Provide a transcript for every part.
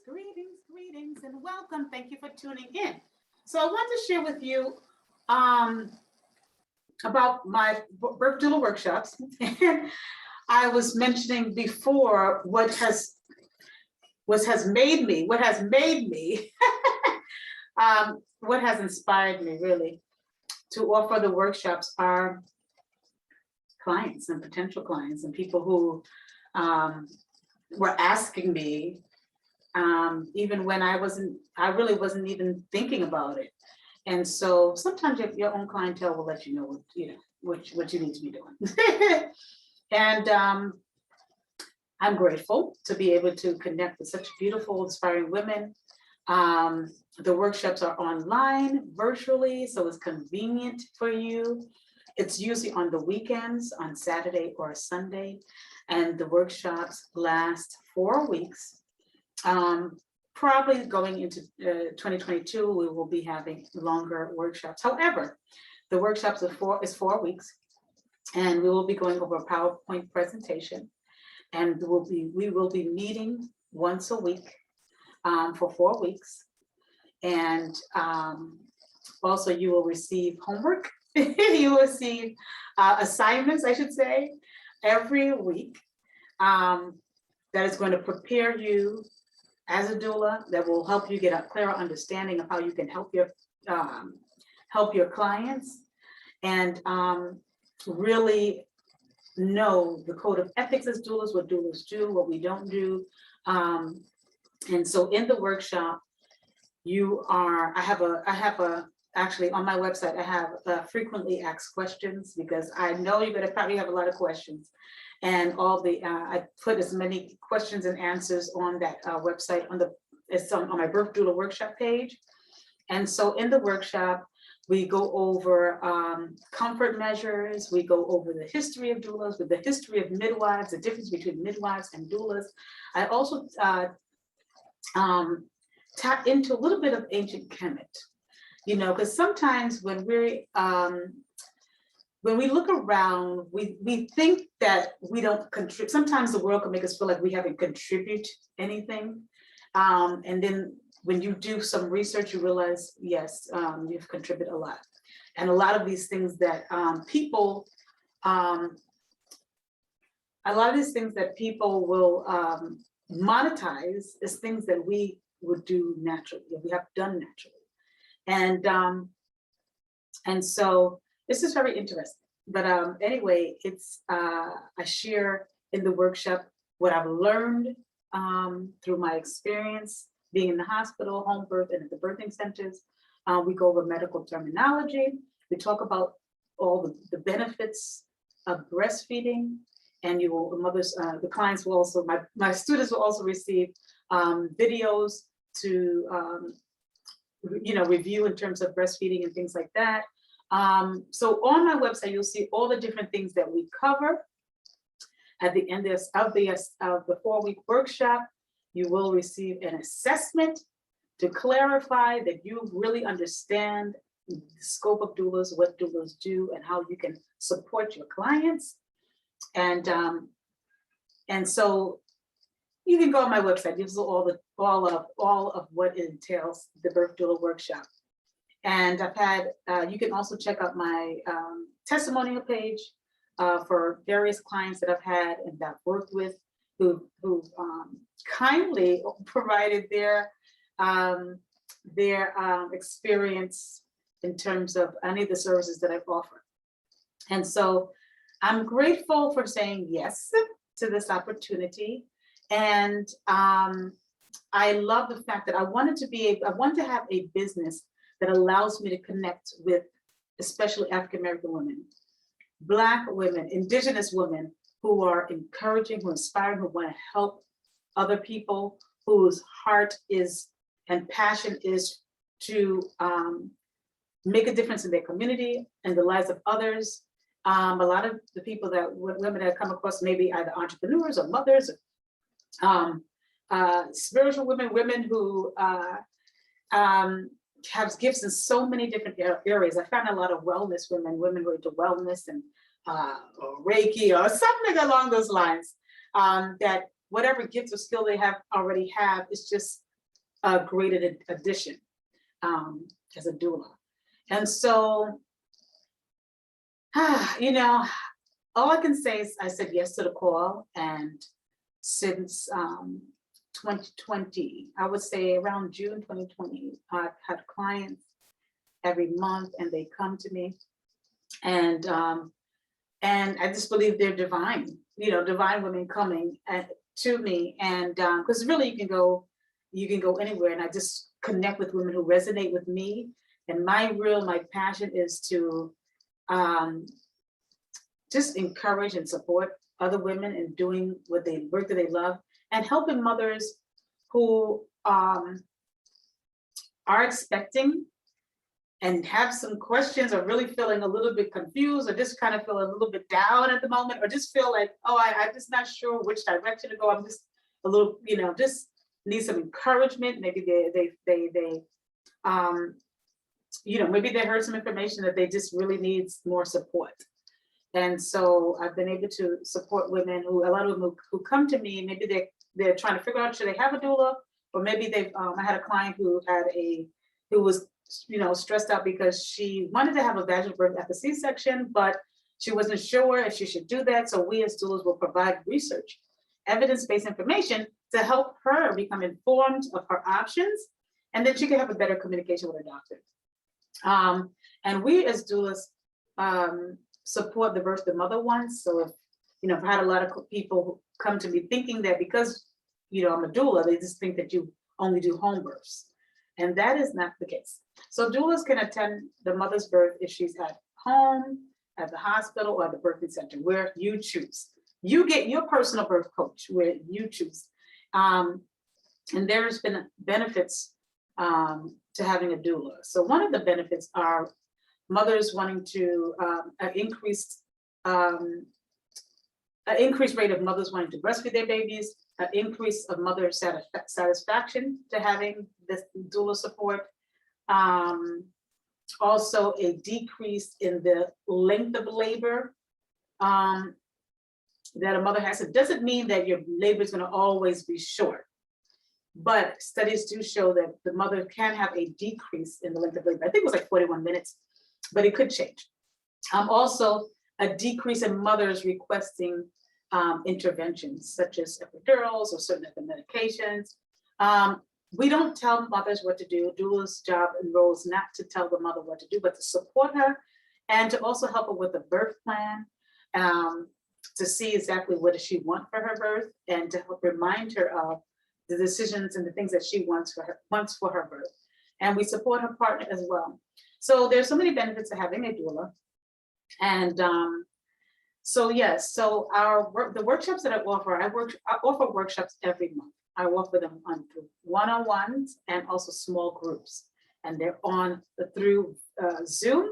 Greetings, and welcome. Thank you for tuning in. So I want to share with you um, about my birth doula workshops. And I was mentioning before what has made me, what has inspired me really to offer the workshops are clients and potential clients and people who were asking me even when I really wasn't even thinking about it. And so sometimes your own clientele will let you know what you need to be doing. And I'm grateful to be able to connect with such beautiful, inspiring women. The workshops are online, virtually, so it's convenient for you. It's usually on the weekends, on Saturday or Sunday, and the workshops last 4 weeks. Probably going into 2022, we will be having longer workshops. However, the workshops is 4 weeks, and we will be going over a PowerPoint presentation, and we will be meeting once a week for 4 weeks. And also you will receive homework. You will receive assignments, I should say, every week that is going to prepare you as a doula, that will help you get a clearer understanding of how you can help your clients and really know the code of ethics as doulas, what doulas do, what we don't do. And so in the workshop, actually on my website, I have frequently asked questions, because I know you're gonna probably have a lot of questions. And I put as many questions and answers on that website it's on my birth doula workshop page. And so in the workshop, we go over comfort measures. We go over the history of doulas, with the history of midwives, the difference between midwives and doulas. I also tap into a little bit of ancient Kemet, because sometimes when we look around, we think that we don't contribute. Sometimes the world can make us feel like we haven't contributed anything. And then when you do some research, you realize, yes, you've contributed a lot. And a lot of these things that people will monetize is things that we would do naturally, that we have done naturally. And so this is very interesting. But anyway, I share in the workshop what I've learned through my experience being in the hospital, home birth, and at the birthing centers. We go over medical terminology. We talk about all the benefits of breastfeeding, and the clients will also, my students will also receive videos to review in terms of breastfeeding and things like that. So on my website, you'll see all the different things that we cover. At the end of the 4-week workshop, you will receive an assessment to clarify that you really understand the scope of doulas, what doulas do, and how you can support your clients. And so you can go on my website. This is all of what entails the birth doula workshop. And I've had, you can also check out my testimonial page for various clients that I've had and that I've worked with who kindly provided their experience in terms of any of the services that I've offered. And so I'm grateful for saying yes to this opportunity. And I love the fact that I want to have a business that allows me to connect with especially African-American women, Black women, Indigenous women who are encouraging, who are inspiring, who want to help other people, whose heart is and passion is to make a difference in their community and the lives of others. A lot of the women that I come across, maybe either entrepreneurs or mothers, spiritual women who have gifts in so many different areas. I found a lot of wellness women who are into wellness and or Reiki or something along those lines, that whatever gifts or skill they already have is just a great addition as a doula. And so, you know, all I can say is I said yes to the call, and since 2020, I would say around June 2020, I've had clients every month, and they come to me, and I just believe they're divine, you know, divine women coming to me, and because really you can go anywhere, and I just connect with women who resonate with me, and my passion is to just encourage and support other women in doing work that they love, and helping mothers who are expecting and have some questions, or really feeling a little bit confused, or just kind of feel a little bit down at the moment, or just feel like, oh, I'm just not sure which direction to go. I'm just a little, you know, just need some encouragement. Maybe they you know, maybe they heard some information that they just really need more support. And so I've been able to support women a lot of them who come to me, maybe they're trying to figure out, should they have a doula, or maybe I had a client who was, you know, stressed out because she wanted to have a vaginal birth at the C-section, but she wasn't sure if she should do that. So we as doulas will provide research, evidence-based information to help her become informed of her options, and then she can have a better communication with her doctor. And we as doulas support the birth of mother ones. So if, you know, I've had a lot of people who come to me thinking that because, you know, I'm a doula, they just think that you only do home births. And that is not the case. So doulas can attend the mother's birth if she's at home, at the hospital, or at the birthing center, where you choose. You get your personal birth coach where you choose. And there's been benefits to having a doula. So one of the benefits are mothers wanting to an increased rate of mothers wanting to breastfeed their babies, an increase of mother satisfaction to having this doula support, also a decrease in the length of labor that a mother has. It doesn't mean that your labor is going to always be short, but studies do show that the mother can have a decrease in the length of labor. I think it was like 41 minutes, but it could change. Also, a decrease in mothers requesting interventions such as epidurals or certain other medications. We don't tell mothers what to do. Doula's job and role is not to tell the mother what to do, but to support her and to also help her with a birth plan, to see exactly what does she want for her birth, and to help remind her of the decisions and the things that she wants for her birth. And we support her partner as well. So there's so many benefits to having a doula. And so yes, so the workshops that I offer, I offer workshops every month. I offer them on one-on-ones and also small groups, and they're on through Zoom.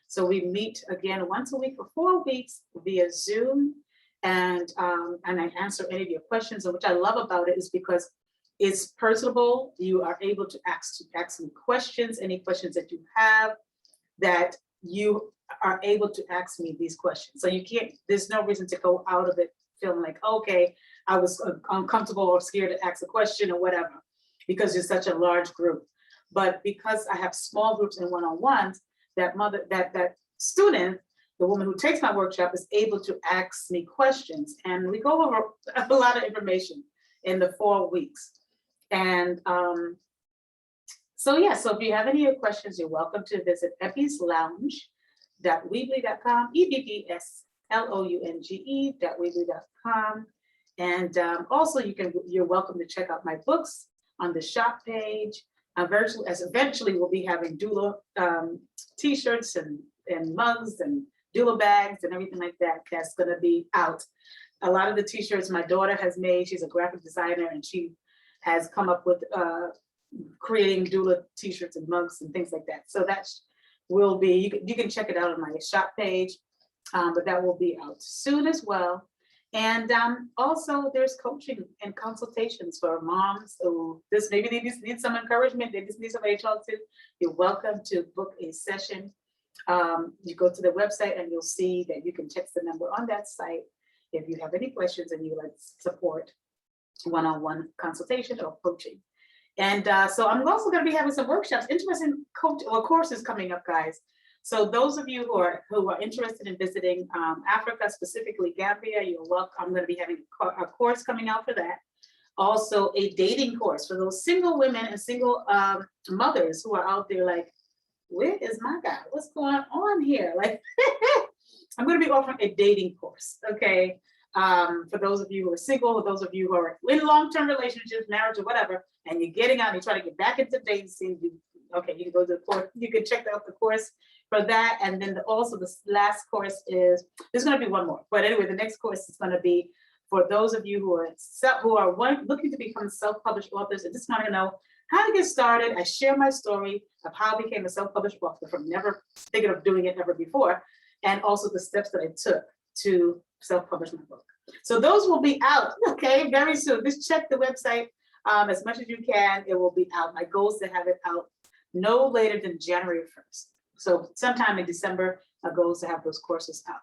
So we meet again once a week for 4 weeks via Zoom, and I answer any of your questions. And what I love about it is because it's personable. You are able to ask me questions, any questions that you have, that you are able to ask me these questions. So you can't, there's no reason to go out of it feeling like, okay, I was uncomfortable or scared to ask a question or whatever, because you're such a large group. But because I have small groups and one-on-ones, that student, the woman who takes my workshop, is able to ask me questions, and we go over a lot of information in the 4 weeks. And so yeah, so if you have any questions, you're welcome to visit ebbslounge.weebly.com, ebbslounge.weebly.com. And also you're welcome to check out my books on the shop page. Eventually we'll be having doula t-shirts and mugs and doula bags and everything like that. That's going to be out. A lot of the t-shirts my daughter has made. She's a graphic designer, and she has come up with creating doula t-shirts and mugs and things like that. So that will be, you can check it out on my shop page, but that will be out soon as well. And also there's coaching and consultations for moms who maybe they just need some encouragement, they just need somebody to talk to. You're welcome to book a session. You go to the website and you'll see that you can text the number on that site if you have any questions and you like support one-on-one consultation or coaching. And so I'm also going to be having some workshops, interesting courses coming up, guys. So those of you who are interested in visiting Africa, specifically Gambia, you're welcome. I'm going to be having a course coming out for that. Also a dating course for those single women and single mothers who are out there like, where is my guy? What's going on here? Like, I'm going to be offering a dating course, okay? For those of you who are single, or those of you who are in long-term relationships, marriage, or whatever, and you're getting out and you're trying to get back into dating scene, okay, you can go to the course, you can check out the course for that. And then also the last course is, there's going to be one more. But anyway, the next course is going to be for those of you who are looking to become self-published authors and just want to know how to get started. I share my story of how I became a self-published author from never thinking of doing it ever before, and also the steps that I took to self-publish my book. So those will be out, okay, very soon. Just check the website as much as you can. It will be out. My goal is to have it out no later than January 1st. So sometime in December, my goal is to have those courses out.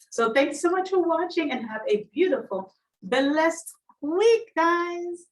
So thanks so much for watching and have a beautiful, blessed week, guys.